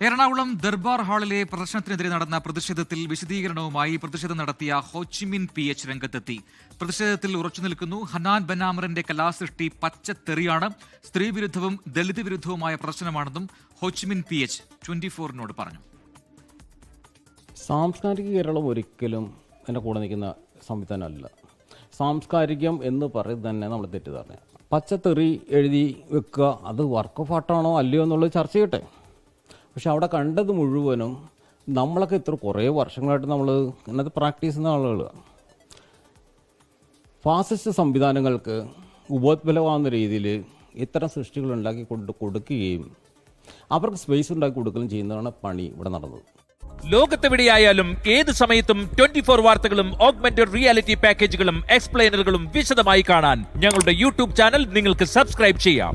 എറണാകുളം ദർബാർ ഹാളിലെ പ്രദർശനത്തിനെതിരെ നടന്ന പ്രതിഷേധത്തിൽ വിശദീകരണവുമായി പ്രതിഷേധം നടത്തിയ ഹോച്ചിമിൻ PH രംഗത്തെത്തി. പ്രതിഷേധത്തിൽ ഉറച്ചുനിൽക്കുന്നു. ഹനാൻ ബനാമറിന്റെ കലാസൃഷ്ടി പച്ചത്തെറിയാണ്, സ്ത്രീവിരുദ്ധവും ദളിത് വിരുദ്ധവുമായ പ്രദർശനമാണെന്നും ഹോച്ചിമിൻ PH 24-നോട് പറഞ്ഞു. സാംസ്കാരിക കേരളം ഒരിക്കലും എൻ്റെ കൂടെ നിൽക്കുന്ന സംവിധാനമല്ല. സാംസ്കാരികം എന്ന് പറയുന്നത് തന്നെ നമ്മൾ തെറ്റിദ്ധാരണ. പച്ചത്തെറി എഴുതി വെക്കുക, അത് വർക്ക് ഓഫ് ആർട്ടാണോ അല്ലയോ എന്നുള്ളത് ചർച്ച ചെയ്യട്ടെ. പക്ഷെ അവിടെ കണ്ടത് മുഴുവനും നമ്മളൊക്കെ കുറേ വർഷങ്ങളായിട്ട് നമ്മൾ ഇന്നത്തെ പ്രാക്ടീസ് ചെയ്യുന്ന ആളുകളാണ്. ഫാസിസ്റ്റ് സംവിധാനങ്ങൾക്ക് ഉപോത്ബലമാകുന്ന രീതിയിൽ ഇത്തരം സൃഷ്ടികൾ ഉണ്ടാക്കി കൊടുക്കുകയും അവർക്ക് സ്പേസ് ഉണ്ടാക്കി കൊടുക്കുകയും ചെയ്യുന്നതാണ് പണി ഇവിടെ നടന്നത്. ലോകത്തെവിടെയായാലും ഏത് സമയത്തും 24 വാർത്തകളും ഓഗ്മെന്റഡ് റിയാലിറ്റി പാക്കേജുകളും എക്സ്പ്ലെയിനറുകളും വിശദമായി കാണാൻ ഞങ്ങളുടെ യൂട്യൂബ് ചാനൽ നിങ്ങൾക്ക് സബ്സ്ക്രൈബ് ചെയ്യാം.